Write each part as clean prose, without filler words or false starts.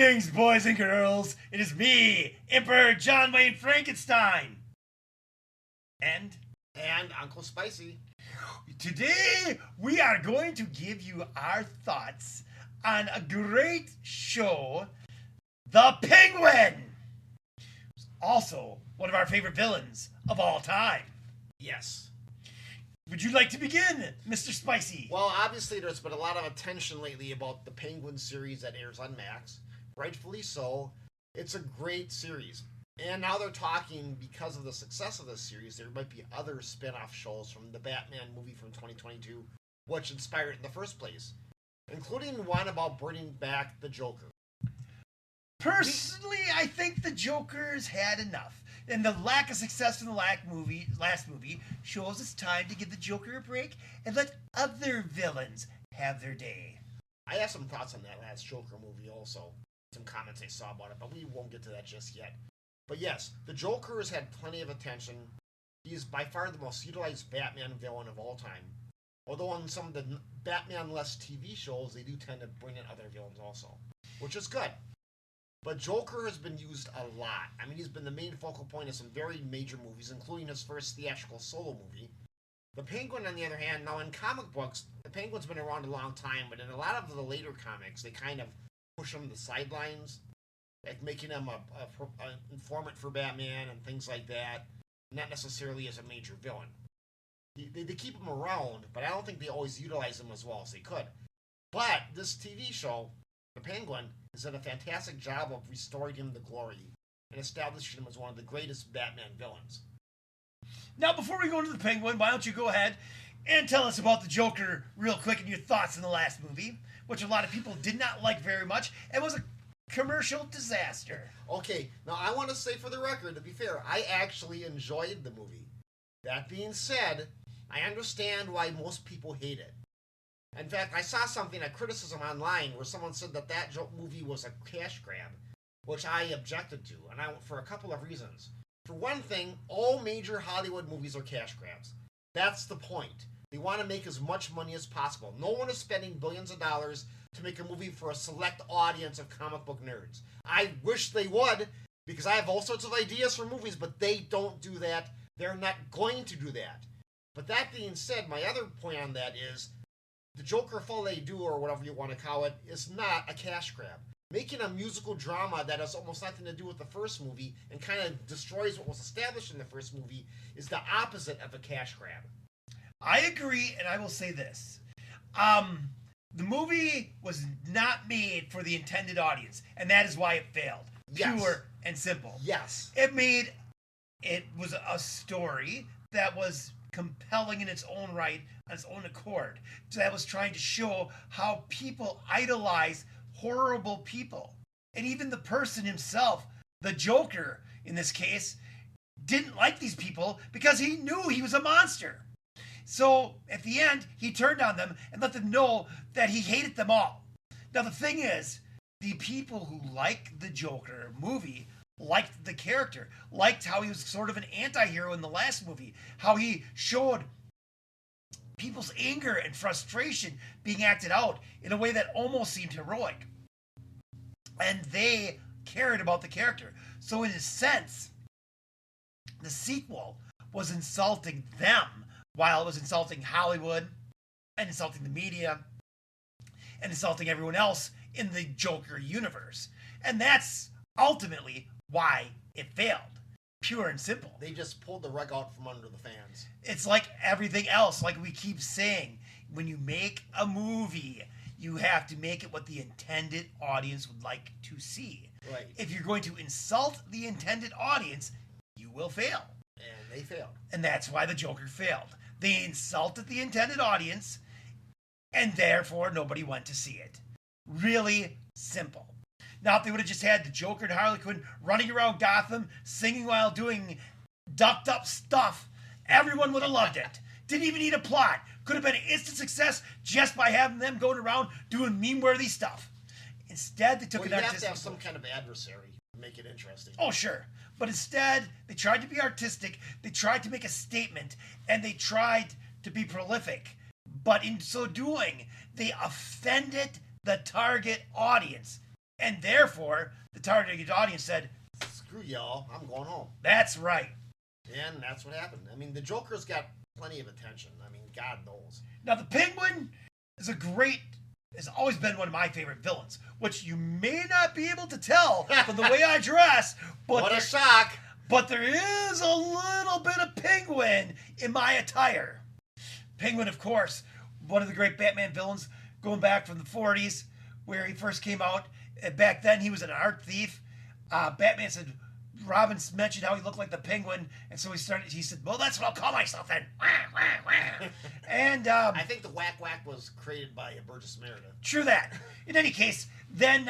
Greetings, boys and girls. It is me, Emperor Jonwayne Frankenstein. And Uncle Spicy. today we are going to give you our thoughts on a great show, The Penguin. Also, one of our favorite villains of all time. Yes. Would you like to begin, Mr. Spicy? Well, obviously there's been a lot of attention lately about the Penguin series that airs on Max. Rightfully so. It's a great series. And now they're talking, because of the success of this series, there might be other spin-off shows from the Batman movie from 2022, which inspired it in the first place, including one about bringing back the Joker. Personally, I think the Joker's had enough. And the lack of success in the last movie shows it's time to give the Joker a break and let other villains have their day. I have some thoughts on that last Joker movie also. Some comments I saw about it, but we won't get to that just yet. But yes, the Joker has had plenty of attention. He's by far the most utilized Batman villain of all time. Although on some of the Batman-less TV shows, they do tend to bring in other villains also, which is good. But Joker has been used a lot. I mean, he's been the main focal point of some very major movies, including his first theatrical solo movie. The Penguin, on the other hand, now in comic books, the Penguin's been around a long time, but in a lot of the later comics, they kind of push him to the sidelines, like making him an informant for Batman and things like that, not necessarily as a major villain. They keep him around, but I don't think they always utilize him as well as they could. But this TV show, The Penguin, has done a fantastic job of restoring him to glory and establishing him as one of the greatest Batman villains. Now, before we go into the Penguin, why don't you go ahead and tell us about the Joker real quick and your thoughts on the last movie, which a lot of people did not like very much and was a commercial disaster. Okay, now I want to say for the record, to be fair, I actually enjoyed the movie. That being said, I understand why most people hate it. In fact, I saw something, a criticism online, where someone said that movie was a cash grab, which I objected to, and for a couple of reasons. For one thing, all major Hollywood movies are cash grabs. That's the point. They want to make as much money as possible. No one is spending billions of dollars to make a movie for a select audience of comic book nerds. I wish they would, because I have all sorts of ideas for movies, but they don't do that. They're not going to do that. But that being said, my other point on that is, the Joker Folie Du, or whatever you want to call it, is not a cash grab. Making a musical drama that has almost nothing to do with the first movie and kind of destroys what was established in the first movie is the opposite of a cash grab. I agree, and I will say this. The movie was not made for the intended audience, and that is why it failed. Yes. Pure and simple. Yes. It was a story that was compelling in its own right, on its own accord. So that was trying to show how people idolize horrible people. And even the person himself, the Joker in this case, didn't like these people because he knew he was a monster. So at the end, he turned on them and let them know that he hated them all. Now the thing is, the people who liked the Joker movie liked the character, liked how he was sort of an anti-hero in the last movie, how he showed people's anger and frustration being acted out in a way that almost seemed heroic. And they cared about the character. So in a sense, the sequel was insulting them while it was insulting Hollywood and insulting the media and insulting everyone else in the Joker universe. And that's ultimately why it failed. Pure and simple. They just pulled the rug out from under the fans. It's like everything else, like we keep saying. When you make a movie, you have to make it what the intended audience would like to see. Right. If you're going to insult the intended audience, you will fail. And they failed. And that's why the Joker failed. They insulted the intended audience, and therefore nobody went to see it. Really simple. Now, if they would have just had the Joker and Harley Quinn running around Gotham, singing while doing ducked up stuff, everyone would have loved it. Didn't even need a plot. Could have been an instant success just by having them going around doing meme-worthy stuff. Instead, they took an artistic... You have to have some kind of adversary to make it interesting. Oh, sure. But instead, they tried to be artistic, they tried to make a statement, and they tried to be prolific. But in so doing, they offended the target audience. And therefore, the targeted audience said, Screw y'all, I'm going home. that's right. And that's what happened. I mean, the Joker's got plenty of attention. I mean, God knows. Now, the Penguin has always been one of my favorite villains, which you may not be able to tell from the way I dress, but what a shock! But there is a little bit of Penguin in my attire. Penguin, of course, one of the great Batman villains going back from the 40s, where he first came out. Back then, he was an art thief. Batman said, Robin mentioned how he looked like the Penguin, and so he said, well, that's what I'll call myself then. And I think the whack whack was created by Burgess Meredith. True that. In any case, then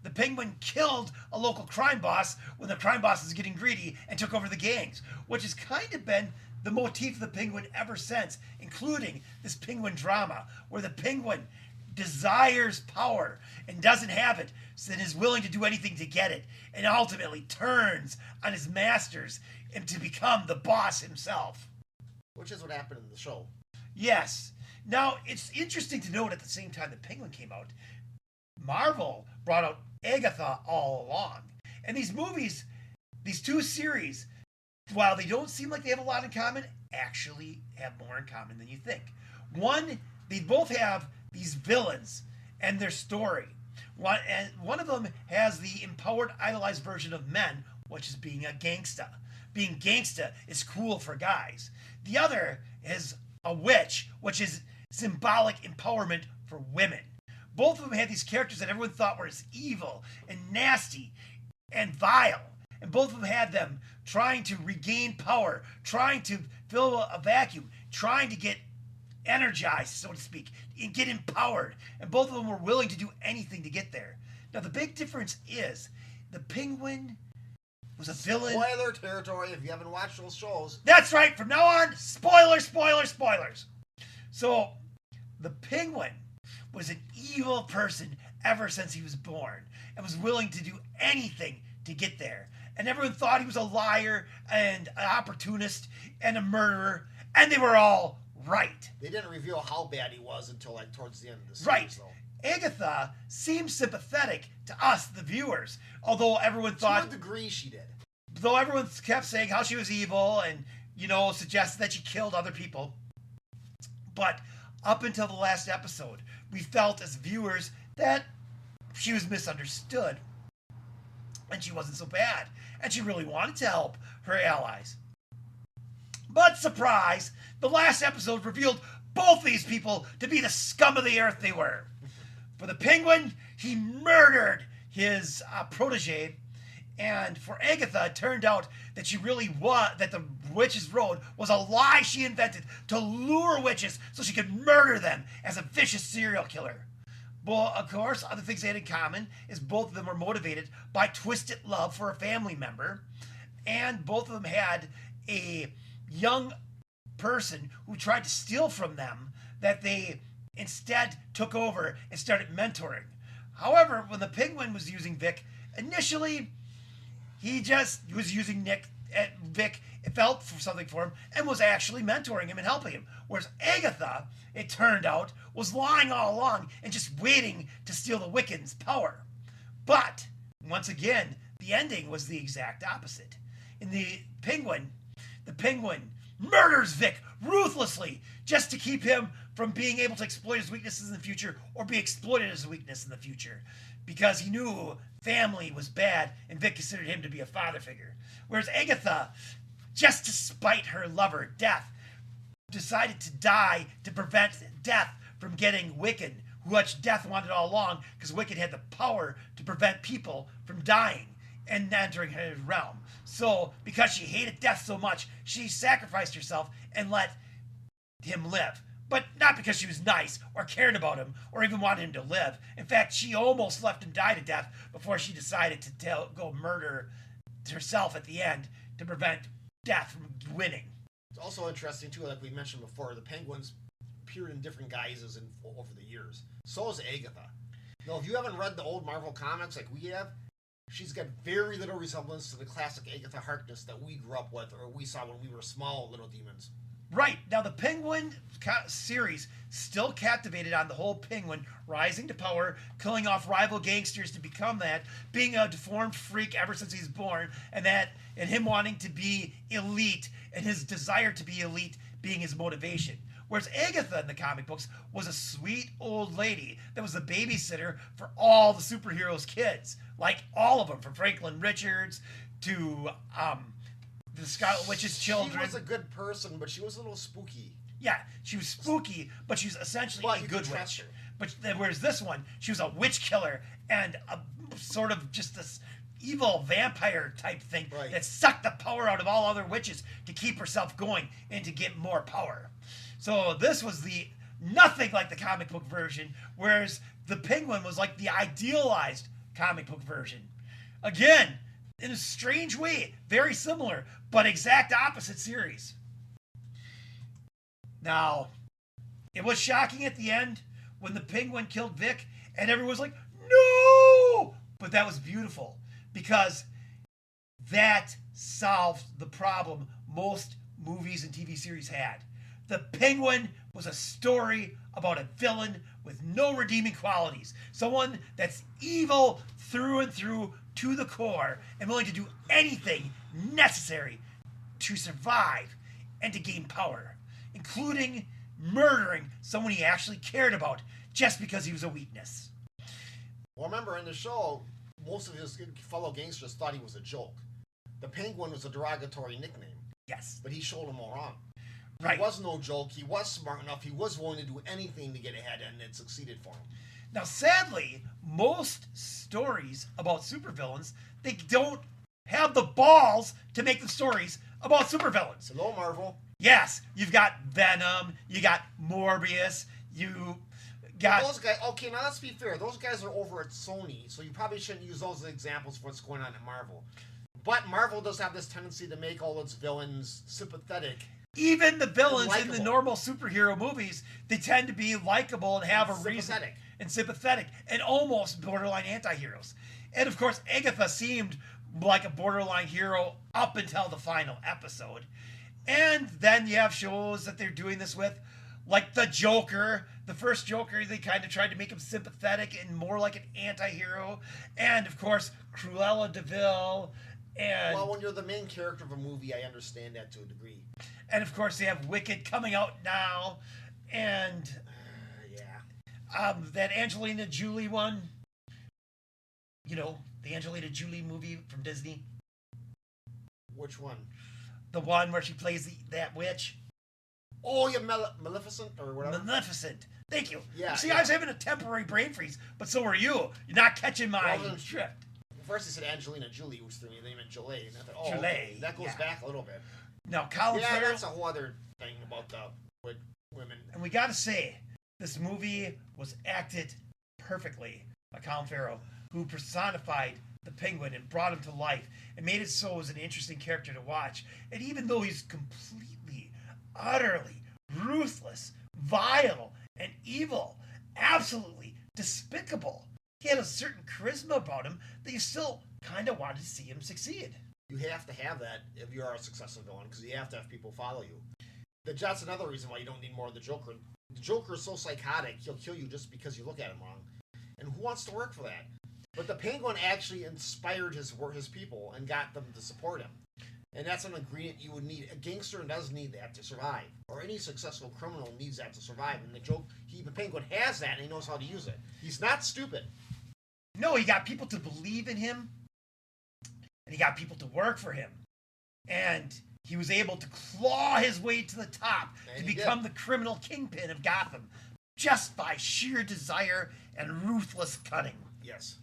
the Penguin killed a local crime boss when the crime boss was getting greedy and took over the gangs, which has kind of been the motif of the Penguin ever since, including this Penguin drama, where the Penguin desires power and doesn't have it, so then is willing to do anything to get it, and ultimately turns on his masters and to become the boss himself. Which is what happened in the show. Yes. Now, it's interesting to note at the same time the Penguin came out, Marvel brought out Agatha all along. And these movies, these two series, while they don't seem like they have a lot in common, actually have more in common than you think. One, they both have these villains and their story. One of them has the empowered, idolized version of men, which is being a gangsta. Being gangsta is cool for guys. The other is a witch, which is symbolic empowerment for women. Both of them had these characters that everyone thought were as evil and nasty and vile. And both of them had them trying to regain power, trying to fill a vacuum, trying to get energized, so to speak, and get empowered. And both of them were willing to do anything to get there. Now, the big difference is the Penguin was a villain. Spoiler territory if you haven't watched those shows. That's right. From now on, spoilers, spoilers, spoilers. So, the Penguin was an evil person ever since he was born and was willing to do anything to get there. And everyone thought he was a liar and an opportunist and a murderer, and they were all right. They didn't reveal how bad he was until like towards the end of the series, Right. though. Agatha seemed sympathetic to us, the viewers, although everyone thought... To a degree, she did. Though everyone kept saying how she was evil and, suggested that she killed other people. But up until the last episode, we felt as viewers that she was misunderstood. And she wasn't so bad. And she really wanted to help her allies. But surprise, the last episode revealed both these people to be the scum of the earth they were. For the Penguin, he murdered his protege. And for Agatha, it turned out that that the Witch's Road was a lie she invented to lure witches so she could murder them as a vicious serial killer. But, of course, other things they had in common is both of them were motivated by twisted love for a family member. And both of them had a young person who tried to steal from them that they instead took over and started mentoring. However, when the Penguin was using Vic, initially he just was using Vic, it felt for something for him, and was actually mentoring him and helping him. Whereas Agatha, it turned out, was lying all along and just waiting to steal the Wiccan's power. But, once again, the ending was the exact opposite. In the Penguin murders Vic ruthlessly just to keep him from being able to exploit his weaknesses in the future or be exploited as a weakness in the future. Because he knew family was bad and Vic considered him to be a father figure. Whereas Agatha, just to spite her lover, Death, decided to die to prevent Death from getting Wiccan, which Death wanted all along because Wiccan had the power to prevent people from dying and entering his realm. So, because she hated Death so much, she sacrificed herself and let him live. But not because she was nice or cared about him or even wanted him to live. In fact, she almost left him die to death before she decided to go murder herself at the end to prevent Death from winning. It's also interesting, too, like we mentioned before, the Penguins appeared in different guises over the years. So is Agatha. Now, if you haven't read the old Marvel comics like we have, she's got very little resemblance to the classic Agatha Harkness that we grew up with or we saw when we were small little demons. Right. Now, the Penguin series still captivated on the whole Penguin rising to power, killing off rival gangsters to become that, being a deformed freak ever since he's born, and him wanting to be elite, and his desire to be elite being his motivation. Whereas Agatha in the comic books was a sweet old lady that was the babysitter for all the superheroes' kids, like all of them, from Franklin Richards to the Scarlet Witch's children. She was a good person, but she was a little spooky. Yeah, she was spooky, but she's essentially a good witch. Her. But whereas this one, she was a witch killer and a sort of just this evil vampire type thing that sucked the power out of all other witches to keep herself going and to get more power. So this was the nothing like the comic book version, whereas the Penguin was like the idealized comic book version. Again, in a strange way, very similar, but exact opposite series. Now, it was shocking at the end when the Penguin killed Vic, and everyone was like, no! But that was beautiful because that solved the problem most movies and TV series had. The Penguin was a story about a villain with no redeeming qualities. Someone that's evil through and through to the core and willing to do anything necessary to survive and to gain power, including murdering someone he actually cared about just because he was a weakness. Well, remember in the show, most of his fellow gangsters thought he was a joke. The Penguin was a derogatory nickname. Yes. But he showed them all wrong. Right. He was no joke. He was smart enough. He was willing to do anything to get ahead, and it succeeded for him. Now, sadly, most stories about supervillains, they don't have the balls to make the stories about supervillains. Hello, Marvel. Yes, you've got Venom, you got Morbius, you got... Those guys, okay, now let's be fair. Those guys are over at Sony, so you probably shouldn't use those as examples for what's going on at Marvel. But Marvel does have this tendency to make all its villains sympathetic. Even the villains in the normal superhero movies, they tend to be likable and have a reason. And sympathetic. And almost borderline anti-heroes. And of course, Agatha seemed like a borderline hero up until the final episode. And then you have shows that they're doing this with, like the Joker. The first Joker, they kind of tried to make him sympathetic and more like an anti-hero. And of course, Cruella de Vil. And well, when you're the main character of a movie, I understand that to a degree. And of course, they have Wicked coming out now. And that Angelina Jolie one. You know, the Angelina Jolie movie from Disney. Which one? The one where she plays that witch. Oh, yeah, Maleficent or whatever. Maleficent. Thank you. Yeah. See, I was having a temporary brain freeze, but so are you. You're not catching my drift. First, he said Angelina Jolie, which threw me. Then he meant Jolie. And I thought, oh, Jolie. Okay. That goes back a little bit. Now, Colin Farrell. Yeah, that's a whole other thing about with women. And we got to say, this movie was acted perfectly by Colin Farrell, who personified the Penguin and brought him to life and made it so it was an interesting character to watch. And even though he's completely, utterly ruthless, vile, and evil, absolutely despicable, he had a certain charisma about him that you still kind of wanted to see him succeed. You have to have that if you are a successful villain, because you have to have people follow you. That's another reason why you don't need more of the Joker. The Joker is so psychotic, he'll kill you just because you look at him wrong. And who wants to work for that? But the Penguin actually inspired his people and got them to support him. And that's an ingredient you would need. A gangster does need that to survive. Or any successful criminal needs that to survive. And the Penguin has that, and he knows how to use it. He's not stupid. No, he got people to believe in him. And he got people to work for him. And he was able to claw his way to the top to become the criminal kingpin of Gotham. Just by sheer desire and ruthless cunning. Yes.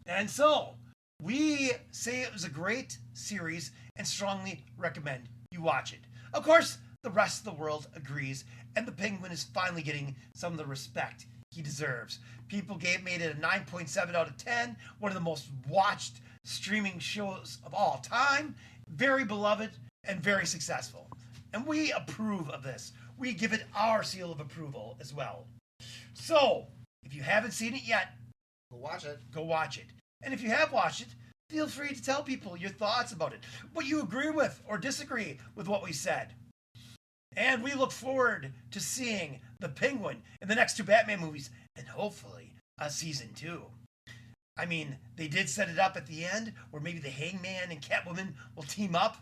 And so, we say it was a great series and strongly recommend you watch it. Of course, the rest of the world agrees, and the Penguin is finally getting some of the respect he deserves. People made it a 9.7 out of 10, one of the most watched streaming shows of all time, very beloved and very successful. And we approve of this. We give it our seal of approval as well. So, if you haven't seen it yet, go watch it. Go watch it. And if you have watched it, feel free to tell people your thoughts about it, what you agree with or disagree with what we said. And we look forward to seeing the Penguin in the next two Batman movies, and hopefully a season 2. I mean, they did set it up at the end where maybe the Hangman and Catwoman will team up.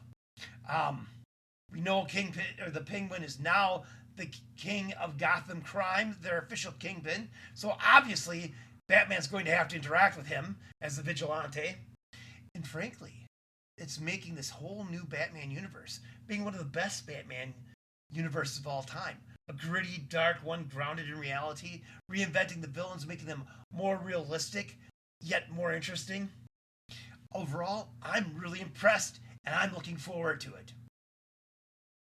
We know Kingpin or the Penguin is now the king of Gotham crime, their official kingpin. So obviously, Batman's going to have to interact with him as the vigilante. And frankly, it's making this whole new Batman universe being one of the best Batman universes of all time. A gritty, dark one grounded in reality, reinventing the villains, making them more realistic, yet more interesting. Overall, I'm really impressed, and I'm looking forward to it.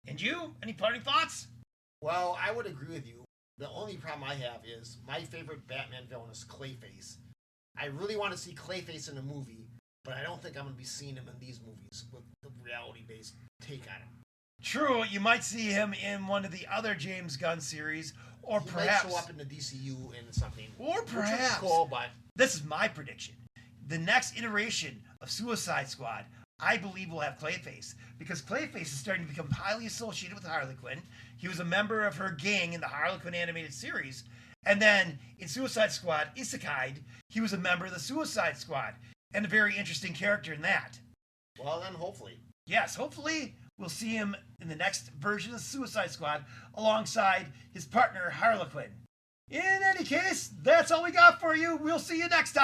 And you? Any parting thoughts? Well, I would agree with you. The only problem I have is my favorite Batman villain is Clayface. I really want to see Clayface in a movie, but I don't think I'm going to be seeing him in these movies with the reality-based take on him. True, you might see him in one of the other James Gunn series, or He perhaps might show up in the DCU in something. Or which would be perhaps cool, but this is my prediction. The next iteration of Suicide Squad, I believe, will have Clayface, because Clayface is starting to become highly associated with Harley Quinn. He was a member of her gang in the Harley Quinn animated series, and then in Suicide Squad Isekai, he was a member of the Suicide Squad, and a very interesting character in that. well then hopefully. Yes, hopefully we'll see him in the next version of Suicide Squad alongside his partner Harley Quinn. In any case, that's all we got for you. We'll see you next time.